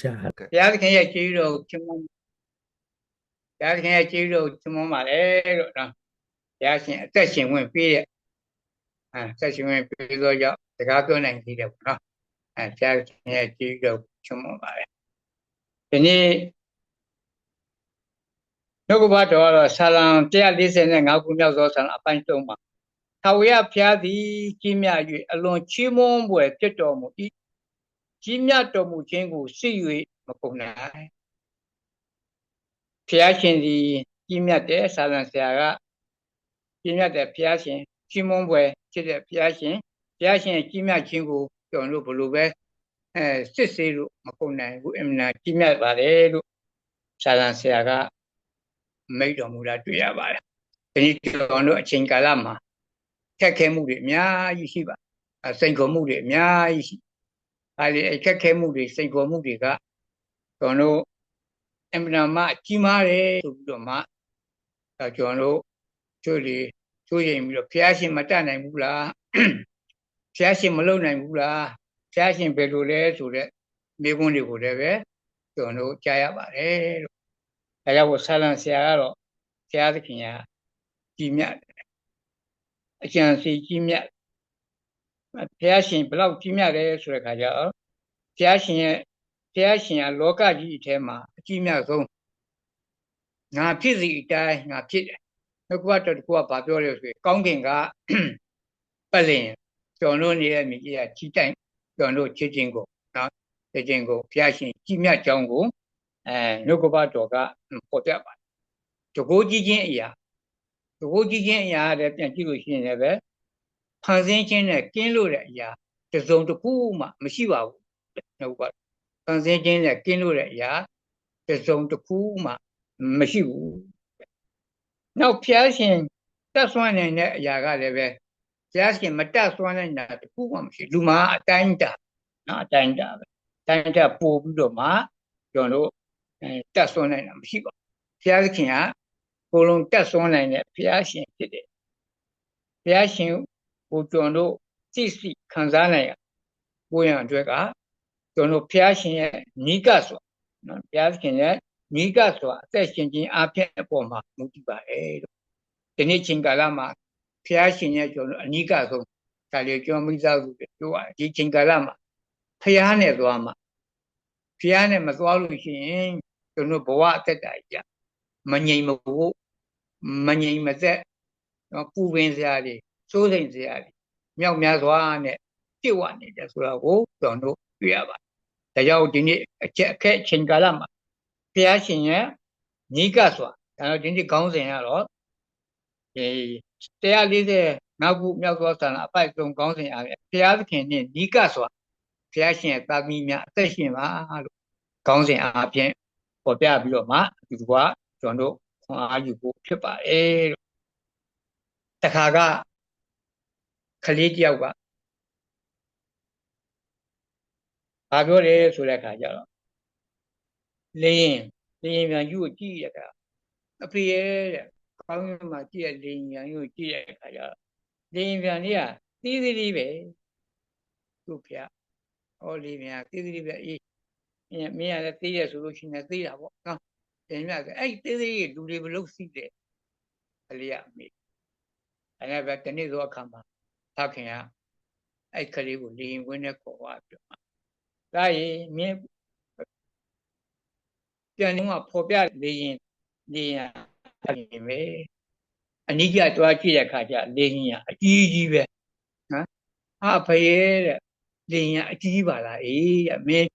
ကြားဘုရားသခင်ရဲ့ကျေးဇူးတော်ချီးမွမ်းဘုရားသခင်ရဲ့ကျေးဇူးတော်ချီးမွမ်းပါလေလို့နော်ဘုရားရှင်အသက်ရှင်ဝင်ပေးတဲ့အသက်ရှင်ဝင်ပေးသောကြောင့်စကားပြောနိုင်သေးတယ်ပေါ့နော်ဘုရားသခင်ရဲ့ကျေးဇူးတော်ချီးမွမ်းပါလေဒီနေ့နှုတ်ကပတော်ကတော့ဆာလံ145ခုမြောက်သောဆာလံအပိုင်း3မှာထာဝရဘုရားသည်ကြီးမြတ်၍အလွန်ချီးမွမ်းဖွယ်ဖြစ်တော်မူ၏ကြီးမြတ်တော်မူခြင်းကိုစစ်၍မကုန်နိုင်ဘုရားရှင်သည်ကြီးမြတ်တဲ့ဆာလံဆရာကကြီးမြတ်တဲ့ဘုရားရှင်ကြီးမွန်းပွဲဖြစ်တဲ့ဘုရားရှင်ရဲ့ကြီးမြတ်ခြင်းကိုကျွန်တော်တို့ဘယ်လိုပဲစစ်ဆေးလို့မကုန်နိုင်ဘူးအမှန်ကြီးမြတ်ပါတယ်လို့ဆာလံဆရာကမိတ်တော်မူတာတွေ့ရပါတယ်ဒီနေ့ကျွန်တော်တို့အချိန်ကာလမှာခက်ခဲမှုတွေအများကြီးရှိပါစိန်ခေါ်မှုတွေအများကြီးရှိအဲဒီခက်ခဲမှုတွေစိန်ခေါ်မှုတွေကကျွန်တော်တို့အမှန်မှကြီးမားတယ်ဆိုပြီးတော့မှကျွန်တော်တို့ချိုးရင်ပြီးတော့ဘုရားရှင်မတတ်နိုင်ဘူးလားဘုရားရှင်မလုပ်နိုင်ဘူးလားဘုရားရှင်ဘယ်လိုလဲဆိုတဲ့မိကွန်းတွေကိုလည်းပဲကျွန်တော်တို့ကြားရပါတယ်လို့ဒါကြောင့်ဆာလံဆရာကတော့ဘုရားသခင်ကကြီးမြတ်အကျံစီကြီးမြတ်ဘုရားရှင်ဘယ်လောက်ကြီးမြတ်လဲဆိုတဲ့ခါကျတော့ဘုရားရှင်ကလောကကြီးအထဲမှာအကြီးမြတ်ဆုံးငါဖြစ်စီအတိုင်းငါဖြစ်တယ်နှုတ်ကပတ်တော်ကဘာပြောလဲဆိုရင်ကောင်းကင်ကပတ်လင်ကျွန်တော်တို့နေတဲ့မြေကြီးကကြီးတိုင်ကျွန်တော်တို့ချစ်ခြင်းကိုနော်ချစ်ခြင်းကိုဘုရားရှင်ကြီးမြတ်ကြောင်းကိုနှုတ်ကပတ်တော်ကပေါ်ပြပါတယ်တကိုးကြီးခြင်းအရာလည်းပြန်ကြည့်လို့ရှိရင်လည်းပဲဖန်ဆင်းခြင်းနဲ့ကင်းလို့တဲ့အရာတစ်စုံတစ်ခုမှမရှိပါဘူးနှုတ်ကပတ်ဖန်ဆင်းခြင်းနဲ့ကင်းလို့တဲ့အရာတစ်စုံတစ်ခုမှမရှိဘူးနောက်ဘုရားရှင်တတ်ဆွမ်းနိုင်တဲ့အရာကလည်းပဲဘုရားရှင်မတတ်ဆွမ်းနိုင်တာတခုမှမရှိလူမှာအတိုင်းတာနော်အတိုင်းတာပဲတိုင်းတာပို့ပြီးတော့မှကျွန်တော်တို့တတ်ဆွမ်းနိုင်တာမရှိပါဘူးဘုရားခင်ကကိုယ်လုံးတတ်ဆွမ်းနိုင်တဲ့ဘုရားရှင်ဖြစ်တယ်ဘုရားရှင်ကိုကျွန်တော်တို့သိခံစားနိုင်ကိုယ်ရအတွက်ကကျွန်တော်တို့ဘုရားရှင်ရဲ့နိကဆိုနော်ဘုရားခင်ရဲ့နိကဆိုတာအသက်ရှင်ခြင်းအဖြစ်အပေါ်မှာမူတည်ပါတယ်လို့ဒီနေ့ချိန်ကာလမှာဘုရားရှင်ရဲ့ကျွန်တော်အနိကဆုံးဒါလေးကျွန်တော်မိသားစုတွေပြောရတယ်ဒီချိန်ကာလမှာဘုရားနဲ့သွားမှာဘုရားနဲ့မသွားလို့ရှိရင်ကျွန်တော်ဘဝအသက်တာကြီးမငြိမ်မဖို့မငြိမ်မသက်နော်ပူပင်စရာတွေစိုးစိမ်စရာတွေမြောက်များစွာနဲ့ပြည့်ဝနေတယ်ဆိုတော့ကိုကျွန်တော်တွေ့ရပါတယ်ဒါကြောင့်ဒီနေ့အခက်ချိန်ကာလမှာဘုရားရှင်ရဲ့နိကဆိုတာဒါတော့ဒီနေ့ခေါင်းစဉ်ကတော့145ခုမြောက်သောဆန္ဒအပိုက်ဆုံးခေါင်းစဉ်အားဖြင့်ဘုရားသခင်နှင့်နိကဆိုတာဘုရားရှင်ရဲ့သာသမီများအသက်ရှင်ပါလို့ခေါင်းစဉ်အားဖြင့်ပေါ်ပြပြီးတော့မှဒီကွာကျွန်တော်တို့ခွန်အားယူဖို့ဖြစ်ပါတယ်လို့တခါကခလေးတယောက်ကဘာပြောတယ်ဆိုတဲ့အခါကျတော့လင်းပြန်ယူကိုကြည့်ရတဲ့အဖေရဲ့တဲ့ကောင်းကင်မှာကြည့်ရလင်းပြန်ယူကိုကြည့်ရတဲ့အခါကျတော့လင်းပြန်လေးကသီးသီးပဲသူ့ဖေဟောလင်းပြန်သီးသီးပဲအေးမင်းကလည်းသိရဆိုလို့ရှိရင်သိတာပေါ့နော်တင်မြတ်ကအဲ့သေးသေးလူတွေဘလို့စီးတယ်ကလေးကမေးအဲ့ဒါပဲတနေ့သောအခါမှာဖခင်ကအဲ့ကလေးကိုလင်းဝင်နဲ့ခေါ်သွားပြီးတော့ဒါရင်မင်းပြန်တော့ဖော်ပြလေရင်အဲ့ပဲအနိကတွားကြည့်တဲ့အခါကျလေရင်ကအကြီးကြီးပဲနော်ဖရဲတဲ့လေရင်အကြီးပါလားအေးမင်း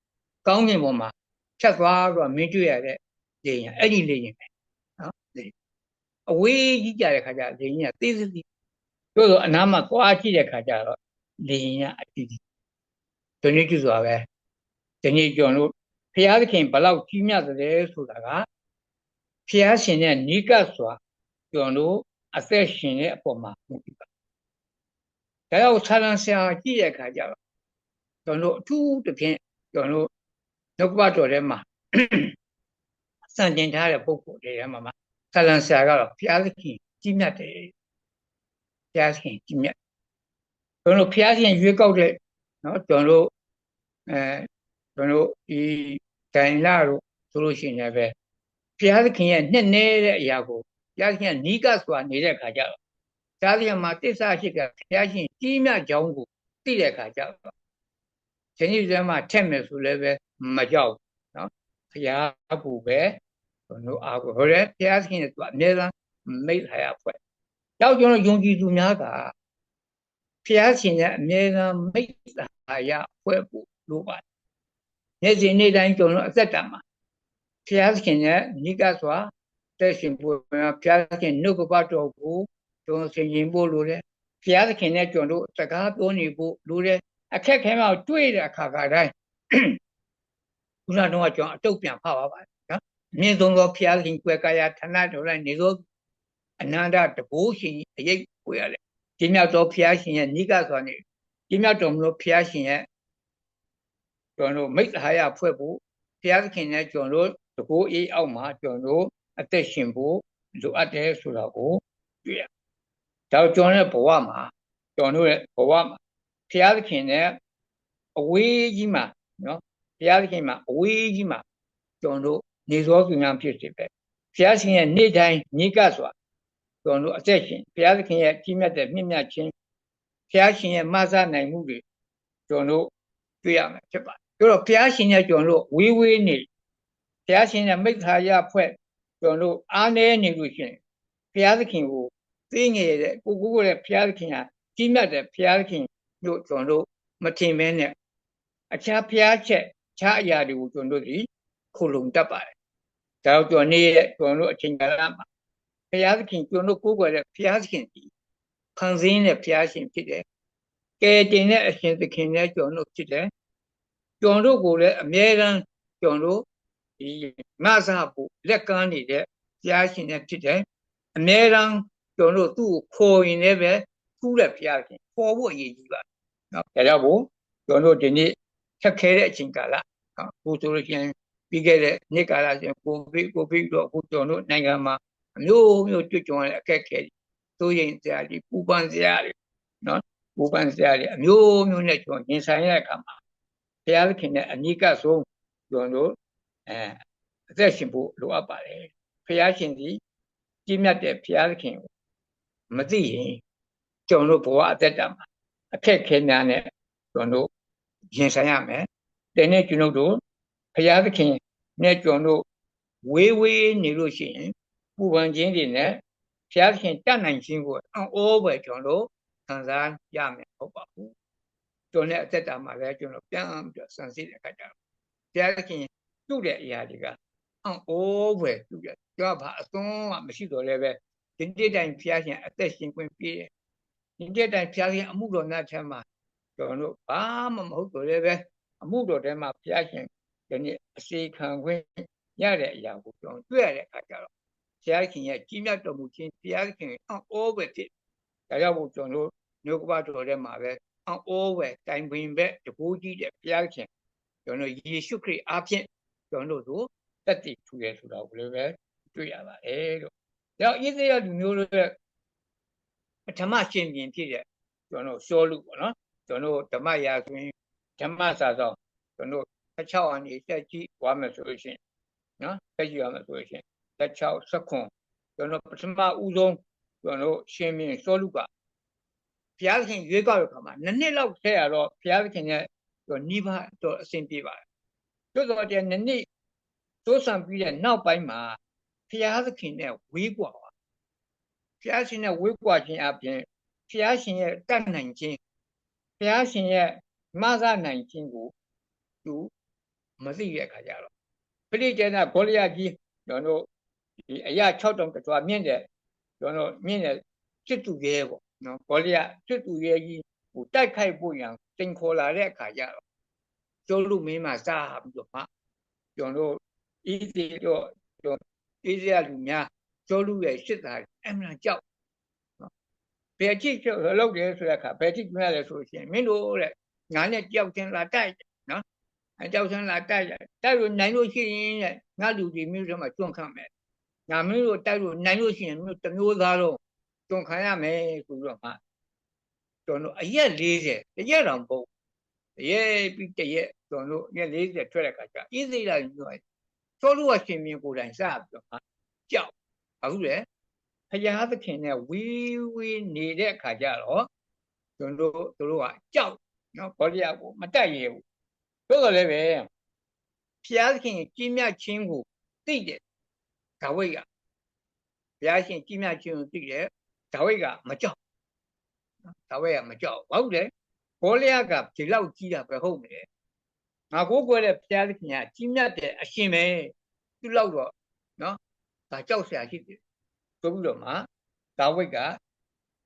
ကောင်းကင်ပေါ်မှာဖြတ်သွားတော့မင်းတွေ့ရတဲ့လေရင်အဲ့ဒီလေရင်ပဲနော်အဝေးကြီးကြတဲ့ခါကျလေရင်ကသေးသေးတို့ဆိုအနားမှာသွားကြည့်တဲ့ခါကျတော့လေရင်ကအကြီးကြီးဒီနေ့ကျစွာပဲဒီနေ့ကျွန်တော်တို့ဘုရားသခင်ဘလောက်ကြီးမြတ်တယ်ဆိုတာကဘုရားရှင်ရဲ့နိကစွာကျွန်တော်တို့အသက်ရှင်တဲ့အပေါ်မှာမူတည်ပါဒါကြောင့်ဆာလံဆရာကြည့်တဲ့အခါကျတော့ကျွန်တော်တို့အထူးသဖြင့်ကျွန်တော်တို့နှုတ်ကပတ်တော်ထဲမှာစံတင်ထားတဲ့ပုဂ္ဂိုလ်တွေထဲမှာဆာလံဆရာကတော့ဘုရားသခင်ကြီးမြတ်တယ်ဘုရားသခင်ကြီးမြတ်ကျွန်တော်တို့ဘုရားရှင်ရွေးကောက်တဲ့နော်ကျွန်တော်တို့ဒီ တိုင်လာတို့ဆိုလို့ရှိရင်လည်းဘုရားသခင်ရဲ့နှစ်နေတဲ့အရာကိုဘုရားသခင်နီးကပ်စွာနေတဲ့ခါကျတော့ဒါဒီမှာတစ္ဆာရှိကဘုရားရှင်ကြီးမြတ်ကြောင်းကိုသိတဲ့ခါကျတော့ဇနီးစမှာထက်မယ်ဆိုလည်းပဲမကြောက်နော်ဘုရားကူပဲတို့အားကိုဟိုလေဘုရားသခင်ကသူအမြဲတမ်းမိတ်ထားရဖွဲ့တော့ကျွန်တော်ယုံကြည်သူများကဘုရားရှင်ရဲ့အမြဲတမ်းမိတ်ထားရဖွဲ့ဖို့လိုပါတယ်နေ့စဉ်နေ့တိုင်းကျွန်တော်အသက်တာမှာဘုရားသခင်ရဲ့နိကစွာတက်ရှင်ဖို့ဘုရားသခင်နှုတ်ကပတ်တော်ကိုကျွန်တော်ဆင်ခြင်ဖို့လိုတယ်ဘုရားသခင်နဲ့ကျွန်တော်စကားပြောနေဖို့လိုတယ်အခက်ခဲမှတွေ့တဲ့အခါကတိုင်းခုနကတော့ကျွန်တော်အတုတ်ပြန်ဖတ်ပါပါတယ်နော်အမြင့်ဆုံးသောဘုရားသခင်ကွယ်ကာယဌာနတော်၌နေသောအနန္တတဘိုးရှင်အရေးကိုရတယ်ဒီမြောက်သောဘုရားရှင်ရဲ့နိကစွာနေဒီမြောက်တော်မလို့ဘုရားရှင်ရဲ့ကျွန်တော်မိတ်ဟာရဖွဲ့ဖို့ဘုရားသခင်နဲ့ကျွန်တော်တကိုးအေးအောက်မှာကျွန်တော်အသက်ရှင်ဖို့လိုအပ်တယ်ဆိုတာကိုတွေ့ရဒါကျွန်တော်ရဲ့ဘဝမှာကျွန်တော်ရဲ့ဘဝမှာဘုရားသခင်နဲ့အဝေးကြီးမှာနော်ဘုရားသခင်မှာအဝေးကြီးမှာကျွန်တော်နေသောသူများဖြစ်စေပဲဘုရားရှင်ရဲ့နေ့တိုင်းနိကစွာကျွန်တော်အသက်ရှင်ဘုရားသခင်ရဲ့ကြီးမြတ်တဲ့မြင့်မြတ်ခြင်းဘုရားရှင်ရဲ့မဆနိုင်မှုတွေကျွန်တော်တွေ့ရမှာဖြစ်ပါတယ်ဒါတော့ဘုရားရှင်ရဲ့ကျွန်တော်ဝေးဝေးနေဘုရားရှင်ရဲ့မိစ္ဆာယဖွဲ့ကျွန်တော်အားနည်းနေလို့ရှိရင်ဘုရားသခင်ကိုသိငယ်တဲ့ကိုကိုရဲ့ဘုရားသခင်ဟာကြီးမြတ်တဲ့ဘုရားသခင်တို့ကျွန်တော်မထင်မဲနဲ့အခြားဘုရားချက်ခြားအရာတွေကိုကျွန်တော်ဒီခုလုံတတ်ပါတယ်ဒါတော့ကျွန်တော်နေ့ရဲ့ကျွန်တော်အချိန်ကာလမှာဘုရားသခင်ကျွန်တော်ကိုကိုရဲ့ဘုရားသခင်ဒီဖန်ဆင်းတဲ့ဘုရားရှင်ဖြစ်တယ်ကဲတင်တဲ့အရှင်သခင်နဲ့ကျွန်တော်ဖြစ်တယ်ကျွန်တော်ကိုလည်းအမြဲတမ်းကျွန်တော်ဒီမဆာဖို့လက်ကမ်းနေတဲ့ဘုရားရှင်နဲ့ဖြစ်တယ်အမြဲတမ်းကျွန်တော်သူ့ကိုခေါ်ရင်လည်းပဲထူးတဲ့ဘုရားရှင်ခေါ်ဖို့အရေးကြီးပါနော်ဒါကြောင့်မို့ကျွန်တော်ဒီနေ့ခက်ခဲတဲ့အချိန်ကာလအခုဆိုလို့ရှိရင်ပြီးခဲ့တဲ့နေ့ကာလရှင်ကိုဗစ်တော့အခုကျွန်တော်နိုင်ငံမှာအမျိုးမျိုးတွေ့ကြုံရတဲ့အခက်အခဲတွေသို့ရင်စရာတွေပူပန်စရာတွေနော်ပူပန်စရာတွေအမျိုးမျိုးနဲ့ကျွန်တော်ရင်ဆိုင်ရတဲ့အခါမှာဘုရားသခင်နဲ့အနိကဆုံးကျွန်တော်အသက်ရှင်ဖို့လိုအပ်ပါတယ်ဘုရားရှင်ဒီကြီးမြတ်တဲ့ဘုရားသခင်ကိုမသိရင်ကျွန်တော်ဘဝအသက်တာမှာအခက်ခဲများနဲ့ကျွန်တော်ရင်ဆိုင်ရမယ်တဲ့နေ့ကျွန်တော်တို့ဘုရားသခင်နဲ့ကျွန်တော်ဝေးဝေးနေလို့ရှိရင်ပူပန်ခြင်းတွေနဲ့ဘုရားသခင်တတ်နိုင်ခြင်းကိုအိုးပဲကျွန်တော်ခံစားရမယ်ဟုတ်ပါဘူးကျွန်တော်နဲ့အသက်တာမှာလည်းကျွန်တော်ပြန်ပြီးတော့စံစစ်တဲ့အခါကျတော့ဘုရားသခင်ပြုတဲ့အရာတွေကအိုးပဲပြုတယ်ကျွန်တော်ဘာအသွန်းမှမရှိတော့လည်းပဲဒီနေ့တိုင်းဘုရားရှင်အသက်ရှင်ခွင့်ပြည့်ဒီနေ့တိုင်းဘုရားရှင်အမှုတော်နဲ့ထဲမှာကျွန်တော်ဘာမှမဟုတ်တော့လည်းပဲအမှုတော်ထဲမှာဘုရားရှင်ဒီနေ့အစီခံခွင့်ရတဲ့အရာကိုကျွန်တော်တွေ့ရတဲ့အခါကျတော့ဘုရားခင်ရဲ့ကြီးမြတ်တော်မူခြင်းဘုရားခင်အိုးပဲဖြစ်ဒါကြောင့်မို့ကျွန်တော်နှုတ်ကပတ်တော်ထဲမှာပဲအိုးပဲတိုင်ပင်ပဲတကူကြီးတဲ့ဘုရားခင်ကျွန်တော်ယေရှုခရစ်အားဖြင့်ကျွန်တော်တို့တက်တည်ထူရဆိုတာကိုလည်းပဲတွေ့ရပါတယ်လို့ဒါဣသရေလလူမျိုးတို့ရဲ့ပထမရှင်ပြန်ဖြစ်တဲ့ကျွန်တော်ရှောလူပေါ့နော်ကျွန်တော်ဓမ္မရာဆိုရင်ဓမ္မစာဆောင်ကျွန်တော်16အနေတက်ကြည့်သွားမယ်ဆိုလို့ရှိရင်နော်တက်ကြည့်ရမယ်ဆိုလို့ရှိရင်16 19ကျွန်တော်ပထမဦးဆုံးကျွန်တော်ရှင်ပြန်ရှောလူကဘုရားသခင်ရွေးကောက်ရခါမှာနှစ်လောက်ထဲရတော့ဘုရားသခင်ရဲ့နိဗ္ဗာန်တော့အစဉ်ပြေပါတယ်တို့တော့တဲ့နှစ်သိုးဆံပြီးတဲ့နောက်ပိုင်းမှာဘုရားသခင်နဲ့ဝေးကွာပါဘုရားရှင်နဲ့ဝေးကွာခြင်းအပြင်ဘုရားရှင်ရဲ့တတ်နိုင်ခြင်းဘုရားရှင်ရဲ့မဆနိုင်ခြင်းကိုသူမသိတဲ့အခါကျတော့ဖိလိတေနဂေါလိယကြီးကျွန်တော်ဒီအရာ6တောင်ကြွားမြင့်တဲ့ကျွန်တော်မြင့်တဲ့စစ်သူရဲပေါ့နော်ဂေါလိယစစ်သူရဲကြီးဟိုတိုက်ခိုက်ဖို့ရန်တင်ခေါ်လာတဲ့အခါကျတော့ကျိုးလူမင်းမှာစားပြီးတော့မှကျွန်တော်ဤစီတော့ဣဇရာလူများကျိုးလူရဲ့ရှစ်သားအမှန်ကြောက်နော်ဘယ်ကြည့်လောက်တယ်ဆိုတဲ့အခါဘယ်ကြည့်ပြရလဲဆိုရှင်မင်းတို့တဲ့ငါနဲ့ကြောက်ချင်းလာတိုက်နော်အကြောက်ချင်းလာတိုက်လို့နိုင်လို့ရှိရင်တဲ့ငါလူဒီမျိုးတွေမှာကျွန့်ခတ်မယ်ငါမင်းတို့တိုက်လို့နိုင်လို့ရှိရင်မျိုးတစ်မျိုးသားတော့ကျွန့်ခံရမယ်ဆိုတော့မှကျွန်တော်အရက်40တရက်တောင်ပုံတ ရဲပြီးတရက်ကျွန်တော်တို့ရက်40ထွက်တဲ့ခါကျဣသိလကြီးပြောသောလူကရှင်မြင်ကိုယ်တိုင်စပြီးတော့ကြောက်အခုလေဖရာသခင်နဲ့ဝီးဝီးနေတဲ့အခါကျတော့ကျွန်တော်တို့ကကြောက်နော်ဘောလျာကိုမတက်ရဲဘူးတို့တော့လည်းပဲဖရာသခင်ကြီးမြတ်ခြင်းကိုသိတယ်ဒါဝိတ်ကဘုရားရှင်ကြီးမြတ်ခြင်းကိုသိတယ်ဒါဝိတ်ကမကြောက်ဒါဝိတ်ကမကြောက်ဟုတ်တယ်ဘောလျာကဒီလောက်ကြီးတာပဲဟုတ်မယ်ငါကိုးကွယ်တဲ့ဘုရားသခင်ကကြီးမြတ်တဲ့အရှင်ပဲသူ့လောက်တော့နော်ဒါကြောက်စရာရှိတယ်ဆိုပြီးတော့မှဒါဝိတ်က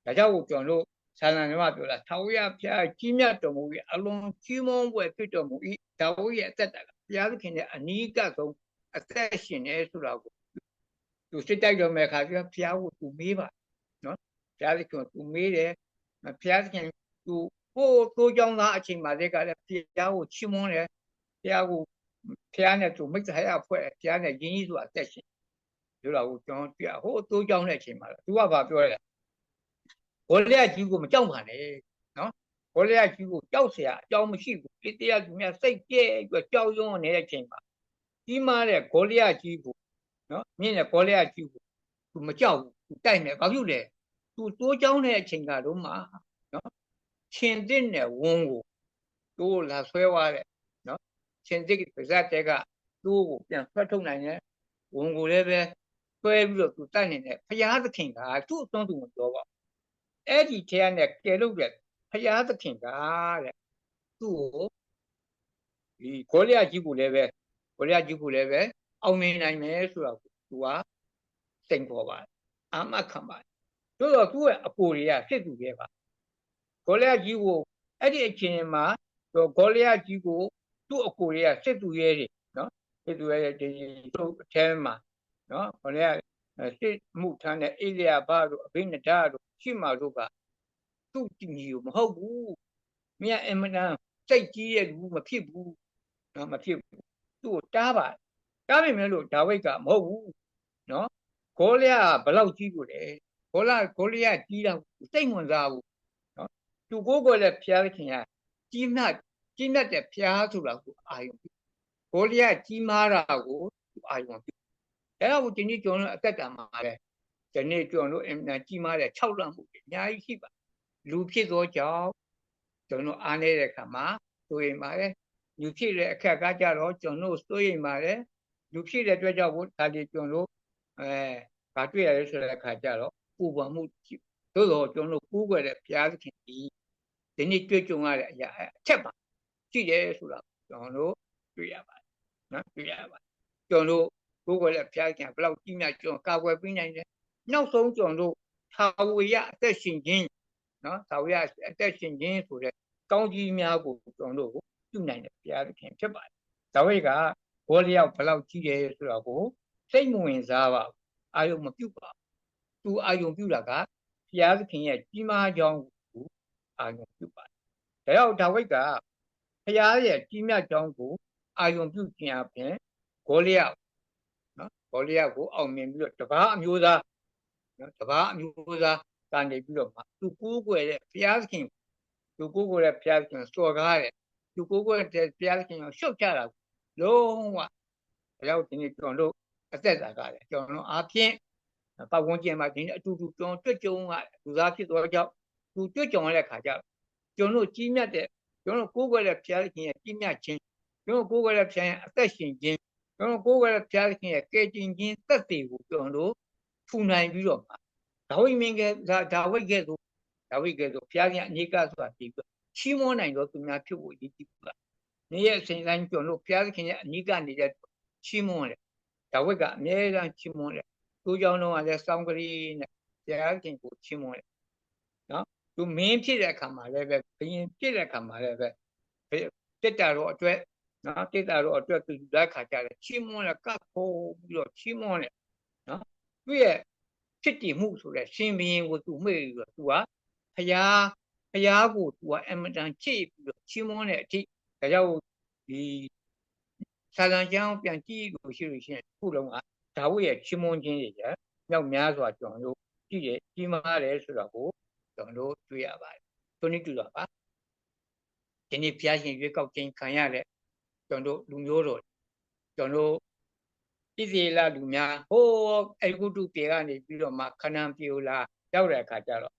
ဒါကြောင့်ကျွန်တော်တို့ဆာလံကပြောတာထာဝရဘုရားကြီးမြတ်တော်မူ၏အလွန်ကြီးမွန်ပွဲဖြစ်တော်မူ၏ဒါဝိတ်ရဲ့အသက်တာဘုရားသခင်ရဲ့အနီးကပ်ဆုံးအသက်ရှင်နေဆိုတာကိုသူစစ်တိုက်တော်မဲ့ခါကျဘုရားကိုသူမေးပါနော်ဘုရားသခင်ကိုသူမေးတယ်ဘုရားသခင်သူကိုတိုးကြောင်းသားအချိန်မှာတည်းကလည်းဘုရားကိုချီးမွမ်းတယ်ဘုရားကိုဘုရားနဲ့သူမိတ်ဆွေရဖွဲ့ဘုရားနဲ့ယဉ်ကြီးစွာအသက်ရှင်လို့တော့ကျွန်တော်ပြဟိုတိုးကြောင်းတဲ့အချိန်မှာသူကဘာပြောလဲဘောလျာကြီးကိုမကြောက်ပါနဲ့နော်ဘောလျာကြီးကိုကြောက်เสียအကြောင်းမရှိဘူးတိတရားသူများစိတ်ပြဲပြီးကြောက်ရွံ့နေတဲ့အချိန်မှာကြီးမားတဲ့ဘောလျာကြီးကိုနော်မြင့်တဲ့ဘောလျာကြီးကိုသူမကြောက်ဘူးသူတိုက်နေဘာဖြစ်လဲသူတိုးကြောင်းတဲ့အချိန်ကတော့မှနော်ရှင်သစ်နဲ့ဝန်းကိုတိုးလာဆွဲသွားတဲ့နော်ရှင်သစ်ပါဇက်တဲကတိုးကိုပြန်ဆွဲထုတ်နိုင်တယ်ဝန်းကိုလည်းပဲဆွဲပြီးတော့သူတိုက်နေတယ်ဘုရားသခင်ကသူ့အသွင်းသူမပြောပါအဲ့ဒီထဲနဲ့ကယ်လို့တဲ့ဘုရားသခင်ကတဲ့သူ့ကိုဒီဘောလျာကြီးကိုလည်းပဲအောင်မြင်နိုင်မယ်ဆိုတော့သူကစိန်ခေါ်ပါတယ်အာမခံပါတယ်တို့တော့သူ့ရဲ့အကိုတွေကစစ်သူတွေပါဘောလျာကြီးကိုအဲ့ဒီအချိန်မှာဘောလျာကြီးကိုသူ့အကိုတွေကစစ်သူရဲတွေနော်စစ်သူရဲဒီတို့အထဲမှာနော်ဘောလျာစစ်မှုထမ်းတဲ့အိလျာဘတို့အဘိနဒတို့ရှိမှတို့ကသူ့ညီကိုမဟုတ်ဘူးမြတ်အမနာစိတ်ကြီးရဲ့လူမဖြစ်ဘူးနော်မဖြစ်ဘူးသူ့ကိုတားပါတားပြီမဲ့လို့ဒါဝိတ်ကမဟုတ်ဘူးနော်ဂေါလျာဘလောက်ကြီးကိုလေဂေါလျာကြီးတော့စိတ်ဝင်စားဘူးနော်သူကိုယ်ကိုယ်လည်းဖျားသခင်ကကြီးမြတ်တဲ့ဖျားဆိုတာကိုအာယုံပြုဂေါလျာကြီးမားတာကိုအာယုံပြုအဲ့တော့ဒီနေ့ကျွန်တော်အသက်တာမှာလေဒီနေ့ကျွန်တော်အင်ကြီးမားတဲ့6လမှုအများကြီးရှိပါလူဖြစ်သောကြောင့်ကျွန်တော်အားနေတဲ့ခါမှာဆိုရင်ပါတယ်လူဖြစ်တဲ့အခက်ကကြတော့ကျွန်တော်စိုးရိမ်ပါတယ်လူဖြစ်တဲ့အတွက်ကြောင့်ဒါဒီကျွန်တော်ဗာတွေ့ရတယ်ဆိုတဲ့အခါကျတော့ပူပန်မှုသို့တော့ကျွန်တော်ကူးကွယ်တဲ့ဘုရားသခင်ဒီနေ့တွေ့ကြုံရတဲ့အရာအချက်ပါရှိတယ်ဆိုတာကျွန်တော်တွေ့ရပါတယ်နော်တွေ့ရပါတယ်ကျွန်တော်ကူးကွယ်တဲ့ဘုရားသခင်ဘယ်လောက်ကြီးမြတ်ကျွန်တော်ကာကွယ်ပေးနိုင်တယ်နောက်ဆုံးကျွန်တော်ထာဝရအသက်ရှင်ခြင်းနော်ထာဝရအသက်ရှင်ခြင်းဆိုတဲ့ကောင်းကြီးများကိုကျွန်တော်ကိုပြုနိုင်တဲ့ဘုရားသခင်ဖြစ်ပါတယ်ဒါဝိဒ်ကဘောလျောက်ဘယ်လောက်ကြီးတယ်ဆိုတော့ကိုစိတ်မဝင်စားပါဘူးအာယုံမပြုတ်ပါသူအာယုံပြုတ်တာကဘုရားသခင်ရဲ့ကြီးမားကြောင်းကိုအာယုံပြုတ်ပါတယ်ဒါကြောင့်ဒါဝိဒ်ကဘုရားရဲ့ကြီးမြတ်ကြောင်းကိုအာယုံပြုတ်ခြင်းအပြင်ဂေါလျောက်နော်ဂေါလျောက်ကိုအောင်မြင်ပြီးတော့တပါးအမျိုးသားနော်တပါးအမျိုးသားကနေပြီးတော့သူကိုးကွယ်တဲ့ဘုရားသခင်သူကိုးကွယ်တဲ့ဘုရားသခင်စော်ကားတဲ့သူကိုးကွယ်တဲ့ဘုရားသခင်ကိုရှုတ်ချတာလုံးဝရောက်ဒီနေ့ကျွန်တော်အသက်တာကလည်းကျွန်တော်အားဖြင့်ပတ်ဝန်းကျင်မှာဒီနေ့အတူတူကျွန်တော်တွေ့ကြုံကလူသားဖြစ်သောကြောင့်သူတွေ့ကြုံရတဲ့ခါကျကျွန်တော်ကြီးမြတ်တဲ့ကျွန်တော်ကိုးကွယ်တဲ့ဘုရားသခင်ရဲ့ကြီးမြတ်ခြင်းကျွန်တော်ကိုးကွယ်တဲ့ဘုရားရဲ့အသက်ရှင်ခြင်းကျွန်တော်ကိုးကွယ်တဲ့ဘုရားသခင်ရဲ့ကယ်တင်ခြင်းသက်သေကိုကျွန်တော်ထူနိုင်ပြီးတော့ဒါဝိမင်းကဒါဝိကဲ့သို့ဘုရားရှင်အနေကဆိုတာဒီချီးမွမ်းနိုင်တော့သူများဖြစ်ဖို့ရည်ကြည်ဘူးနေ့ရက်အချိန်တိုင်းကျွန်တော်ဘုရားသခင်ရဲ့အနိကနေချီးမွမ်းတယ်ဒါဝိဒ်ကအမြဲတမ်းချီးမွမ်းတယ်သူကြောင့်တော့လည်းစောင်းကလေးနဲ့ဘုရားသခင်ကိုချီးမွမ်းတယ်နော်သူမင်းဖြစ်တဲ့အခါမှာလည်းပဲဘုရင်ဖြစ်တဲ့အခါမှာလည်းပဲတက်တာတော့အတွက်နော်တက်တာတော့အတွက်သူလက်ခါကြတယ်ချီးမွမ်းတယ်ကပ်ဖို့ပြီးတော့ချီးမွမ်းတယ်နော်သူရဲ့ဖြစ်တည်မှုဆိုတဲ့ရှင်ဘုရင်ကိုသူမေ့ပြီးတော့သူကဘုရားကိုသူကအမတန်ချစ်ပြီးတော့ချီးမွမ်းတဲ့အထိဒါကြောင့်ဒီဆာလံကျမ်းပြန်ကြည့်လို့ရှိလို့ရှိရင်ခုလုံးကဒါဝိဒ်ရဲ့ချီးမွမ်းခြင်းတွေရမြောက်များစွာကျွန်တော်တို့ကြည့်ရကြီးမားတယ်ဆိုတော့ကိုကျွန်တော်တို့တွေ့ရပါတယ်။သူနည်းတူတော့ပါ ဒီနေ့ဘုရားရှင်ရွေးကောက်ခြင်းခံရတဲ့ကျွန်တော်လူမျိုးတော်ကျွန်တော်ဣသေလလူများဟိုးအဂုတုပြေကနေပြီးတော့မှခဏံပြေလာရောက်တဲ့အခါကျတော့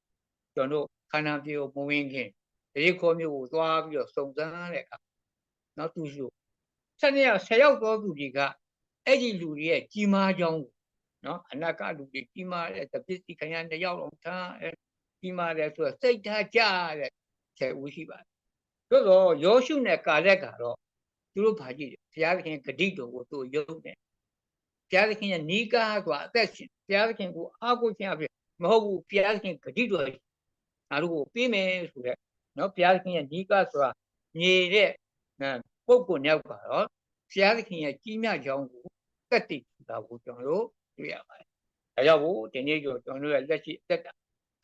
ကျွန်တော်ခဏံပြေကိုမဝင်ခင်ဒီခေါ်မျိုးကိုသွားပြီးတော့စုံစမ်းတဲ့အခါနောက်သူရှိ10 ယောက်သောသူတွေကအဲ့ဒီလူတွေရဲ့ကြီးမားကြောင်းနော်အနာကလူတွေကြီးမားတဲ့ပစ္စည်းခရံ2 ယောက်လောက်ထားကြီးမားတယ်ဆိုတော့စိတ်ထားကြတဲ့10 ဦးရှိပါတယ်သို့တော့ယောရှုနဲ့ကာလက်ကတော့သူတို့ဘာကြည့်ဘုရားသခင်ဂတိတော်ကိုသူယုံတယ်ဘုရားသခင်ရဲ့နီးကားဆိုတာအသက်ရှင်ဘုရားသခင်ကိုအားကိုးခြင်းအဖြစ်မဟုတ်ဘူးဘုရားသခင်ဂတိတော်ငါတို့ကိုပေးမယ်ဆိုတဲ့နော်ဘုရားသခင်ရဲ့နီးကားဆိုတာနေတဲ့ပုဂ္ဂိုလ်ရောက်ကတော့ဘုရားသခင်ရဲ့ကြီးမြတ်ကြောင်းကိုတက်တည်တာကိုကျွန်တော်တို့တွေ့ရပါတယ်။ဒါကြောင့်မို့ဒီနေ့ကျွန်တော်တို့ရဲ့လက်ရှိအသက်တာ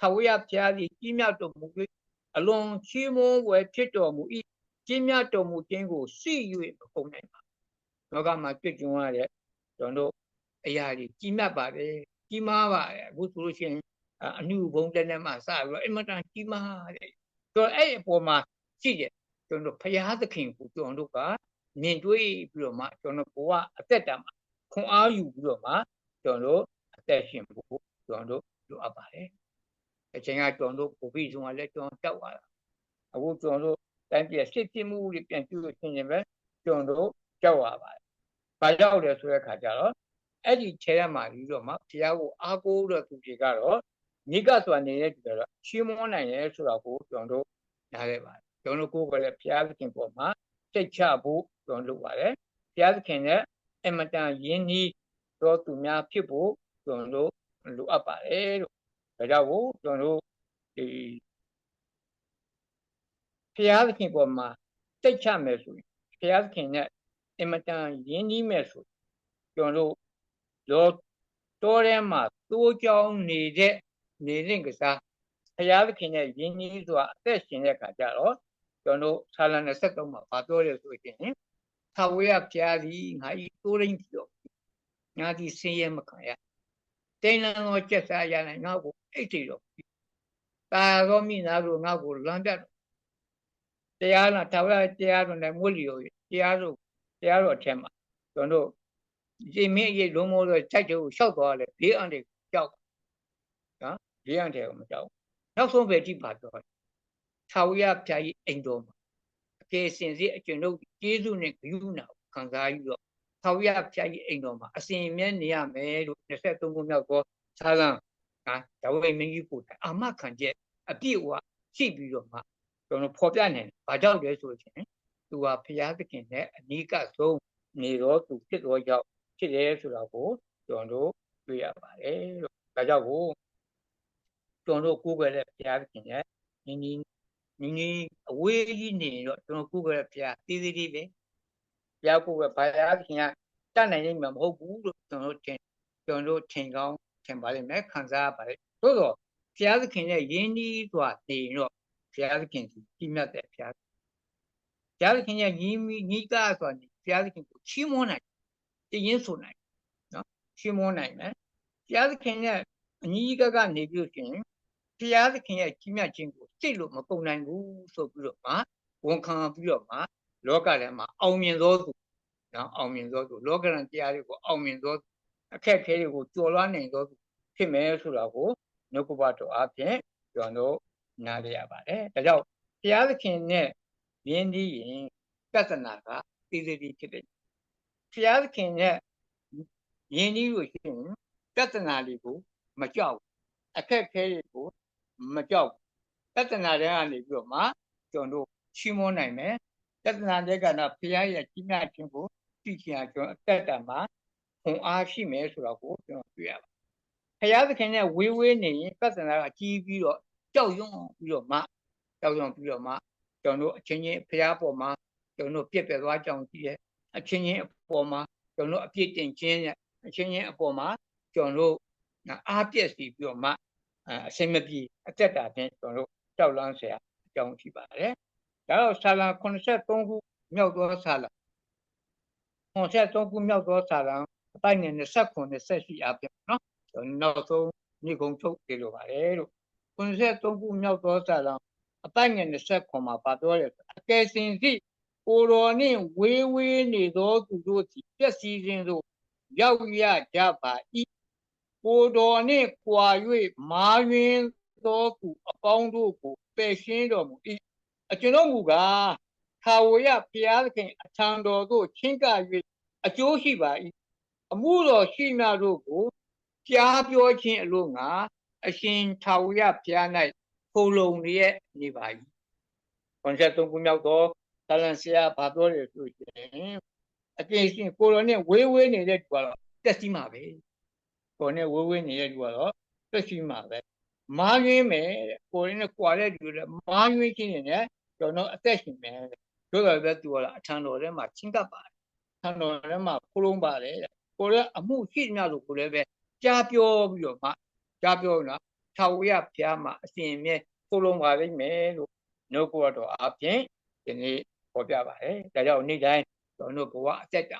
ထာဝရဘုရားကြီးကြီးမြတ်တော်မူ၍အလွန်ချီးမွမ်းဝယ်ဖြစ်တော်မူ၏ကြီးမြတ်တော်မူခြင်းကိုရှိ၍မကုန်နိုင်ပါ။လောကမှာတွေ့ကြုံရတဲ့ကျွန်တော်တို့အရာကြီးကြီးမြတ်ပါတယ်ကြီးမားပါတယ်အခုဆိုလို့ရှိရင်အနုဘုံတည်းနဲ့မှစပြီးတော့အင်မတန်ကြီးမားတယ်ဆိုတော့အဲ့အပေါ်မှာရှိတယ်ကျွန်တော်ဘုရားသခင်ကိုကျွန်တော်တို့ကမြင်တွေ့ပြီးတော့မှကျွန်တော်ဘဝအသက်တာမှာခွန်အားယူပြီးတော့မှကျွန်တော်တို့အသက်ရှင်ဖို့ကျွန်တော်တို့လိုအပ်ပါတယ်အချိန်ကကျွန်တော်တို့ကိုပြီးဆုံးကလည်းကျွန်တော်တောက်သွားတာအခုကျွန်တော်တို့တိုင်းပြည်စစ်ပြမှုတွေပြန်ပြုလို့ရှင်ရင်ပဲကျွန်တော်တို့ကြောက်ရပါတယ်ဘာကြောက်လဲဆိုတဲ့အခါကျတော့အဲ့ဒီခြေရမှာပြီးတော့မှဘုရားကိုအားကိုးတဲ့သူတွေကတော့နိကဆိုတာနေတဲ့သူတွေတော့ရှင်းမွန်းနိုင်တယ်ဆိုတာကိုကျွန်တော်တို့နားလည်ပါတယ်ကျွန်တော်တို့ကိုယ်ကလည်းဘုရားသခင်ပေါ်မှာစိတ်ချဖို့ကျွန်တော်လုပ်ပါတယ်ဘုရားသခင်နဲ့အမတန်ယဉ်ဤတော့သူများဖြစ်ဖို့ကျွန်တော်တို့လိုအပ်ပါတယ်လို့ဒါကြောင့်ကိုကျွန်တော်တို့ဒီဘုရားသခင်ပေါ်မှာစိတ်ချမယ်ဆိုရင်ဘုရားသခင်နဲ့အမတန်ယဉ်ဤမယ်ဆိုကျွန်တော်တို့တောထဲမှာသိုးကြောင်းနေတဲ့ကစားဘုရားသခင်ရဲ့ယဉ်ဤဆိုတာအသက်ရှင်တဲ့အခါကျတော့ကျွန်တော်ဆာလ23မှာဗာပြောတယ်ဆိုရင်ထာဝရဘုရားသည်ငါဤတိုးရင်းပြီးတော့ငါသည်ဆင်းရဲမခံရတိန်လန်သောကျက်စားရနိုင်ငါ့ကိုအိတ်တည်တော့တာသောမိသားစုငါ့ကိုလွမ်းပြတ်တရားနာထာဝရတရားတော်နဲ့မွေးလျော်တရားတော်အထက်မှာကျွန်တော်ဒီမင်းအရေးလုံးမိုးတော့စိုက်တယ်ကိုရှောက်သွားတယ်ဘေးအန္တရာယ်ကြောက်နော်ဘေးအန္တရာယ်ကိုမကြောက်နောက်ဆုံးပဲကြည့်ပါတော့ထာဝရဘုရားကြီးအိမ်တော်မှာအကယ်စင်စစ်အကျွန်ုပ်ကျေးဇူးနဲ့ဂရုဏာကိုခံစားယူတော့ထာဝရဘုရားကြီးအိမ်တော်မှာအစဉ်အမြဲနေရမယ်လို့23ခုမြောက်သောသာလံဒါဝိမင်းကြီးကိုအာမခံချက်အပြည့်အဝရှိပြီးတော့မှကျွန်တော်ဖော်ပြနေတယ်။ဘာကြောင့်လဲဆိုရင်သူဟာဘုရားသခင်နဲ့အနီးကဆုံးနေတော့သူဖြစ်တော်ကြောင့်ဖြစ်တယ်ဆိုတာကိုကျွန်တော်တွေ့ရပါတယ်လို့ဒါကြောင့်ကိုကျွန်တော်ကိုးကွယ်တဲ့ဘုရားသခင်ရဲ့နီးအဝေးကြီးနေတော့ကျွန်တော်ကိုးကွယ်တဲ့ဘုရားသေးသေးလေးပဲဘုရားကိုးကွယ်ဘုရားသခင်ကတတ်နိုင်နေမှာမဟုတ်ဘူးလို့ကျွန်တော်ထင်ကောင်းထင်ပါလိမ့်မယ်ခံစားရပါလိမ့်သို့တော့ဘုရားသခင်ရဲ့ယဉ်ဤစွာနေတော့ဘုရားသခင်ကြီးမြတ်တဲ့ဘုရားသခင်ရဲ့ညီကားစွာနေဘုရားသခင်ကိုချီးမွမ်းနိုင်တည်ရင်ဆိုနိုင်နော်ချီးမွမ်းနိုင်မယ်ဘုရားသခင်ရဲ့အညီကနေပြီးရှင်ဘုရားသခင်ရဲ့ကြီးမြတ်ခြင်းကိုသိလို့မကုန်နိုင်ဘူးဆိုပြီးတော့မှဝန်ခံပြီးတော့မှလောကထဲမှာအောင်မြင်သောသူနော်အောင်မြင်သောသူလောကရန်တရားတွေကိုအောင်မြင်သောအခက်အခဲတွေကိုကျော်လွှားနိုင်သောသူဖြစ်မယ်ဆိုတာကိုနှုတ်ကပတော်အပြင်ကျွန်တော်နားလည်ရပါတယ်ဒါကြောင့်ဘုရားသခင်နဲ့ယဉ်ဒီရင်ပြဿနာကတည်တည်ဖြစ်တယ်ဘုရားသခင်နဲ့ယဉ်ဒီလို့ရှိရင်ပြဿနာတွေကိုမကြောက်အခက်အခဲတွေကိုမကြောက်ပြဿနာတွေကနေပြီးတော့မှကျွန်တော်ချီးမွမ်းနိုင်မယ်ပြဿနာတွေကဘုရားရဲ့ကြီးမြတ်ခြင်းကိုသိချင်အောင်ကျွန်တော်အသက်တာမှာခွန်အားရှိမယ်ဆိုတော့ကိုကျွန်တော်တွေ့ရပါတယ်ဘုရားသခင်နဲ့ဝေးနေရင်ပြဿနာကကြီးပြီးတော့ကြောက်ရွံ့ပြီးတော့မှကျွန်တော်အချင်းချင်းဘုရားပေါ်မှာကျွန်တော်ပြည့်ပြည့်သွားကြောင်းကြည့်ရဲ့အချင်းချင်းအပေါ်မှာကျွန်တော်အပြစ်တင်ခြင်းနဲ့အချင်းချင်းအပေါ်မှာကျွန်တော်အားပြည့်စီပြီးတော့မှအစင်မပြေအသက်တာဖြင့်ကျွန်တော်တောက်လန်းเสียအကြောင်းရှိပါတယ်ဒါတော့ဆာလံ83ခုမြောက်သောဆာလံ83ခုမြောက်သောဆာလံအပိုင်းနဲ့29 28အပြင်နော်နောက်ဆုံးညီကုံချုပ်ပြေလိုပါတယ်လို့83ခုမြောက်သောဆာလံ အပိုင်ငယ်29မှာပါပြောတယ်အကယ်စင်စီကိုတော်နှင့်ဝေးဝေးနေသောသူတို့သည်ပျက်စီးခြင်းသို့ရောက်ရကြပါ၏ကိုတော်နှင့်ကွာ၍မာယွင်းသောသူအပေါင်းတို့ကိုပယ်ရှင်းတော်မူ၏ကျွန်တော်မူကားထာဝရဘုရားသခင်အထံတော်သို့ချဉ်းကပ်၍အကျိုးရှိပါ၏အမှုတော်ရှိမြတို့ကိုကြားပြောခြင်းအလို့ငါအရှင်ထာဝရဘုရား၌ခိုလုံလျက်နေပါ၏53ခုမြောက်သောသာလန်ဆရာဘာပြောတယ်ဆိုရင်အကယ်ရှင်ကိုတော်နဲ့ဝေးဝေးနေတဲ့သူကတော့တက်စီမှာပဲကိုယ်နဲ့ဝေးဝေးနေတဲ့သူကတော့တက်စီမှာပဲမားရင်းမယ်ကိုယ်နဲ့ကွာတဲ့သူတွေမားရင်းခြင်းနေတယ်ကျွန်တော်အသက်ရှင်မယ်တို့တော်ပဲသူကတော့အထံတော်ထဲမှာချင်းကပ်ပါတယ်အထံတော်ထဲမှာခိုလုံပါတယ်ကိုယ်ရဲ့အမှုရှိမြလို့ကိုယ်လည်းပဲကြားပြောပြီးတော့မှကြားပြောနော်ထာဝရဘုရားမှာအစဉ်မြဲခိုလုံပါလိမ့်မယ်လို့နှုတ်ကပတ်တော်အပြင်ဒီနေ့ပေါ်ပြပါတယ်ဒါကြောင့်နေ့တိုင်းကျွန်တော်ဘဝအသက်တာ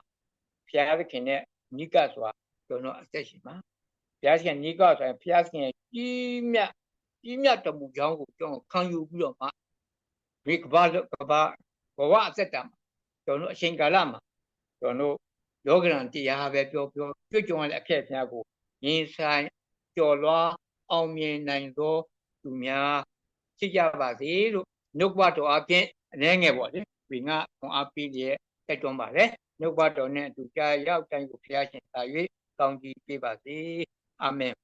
ဘုရားသခင်နဲ့နိကစွာကျွန်တော်အသက်ရှင်မှာဘုရားရှင်နိကဆိုရင်ဘုရားရှင်ကြီးမြတ်တော်မူကြောင်းကိုကျွန်တော်ခံယူပြီးတော့မှဒီကဘာဘဝအသက်တာမှာကျွန်တော်အချိန်ကာလမှာကျွန်တော်ယောဂရန်တရားပဲပြောတွေ့ကြုံရတဲ့အခက်အခဲကိုရင်ဆိုင်ကျော်လွှားအောင်မြင်နိုင်သောသူများဖြစ်ကြပါစေလို့နှုတ်ကပတ်တော်အပြင်အနေငယ်ပေါ့လေဒီငါခွန်အားပေးရဲ့တိုက်တွန်းပါတယ်နှုတ်ကပတ်တော်နဲ့အတူကြာရောက်တိုင်းကိုဘုရားရှင်သာ၍ကောင်းကြီးပေးပါစေအာမင်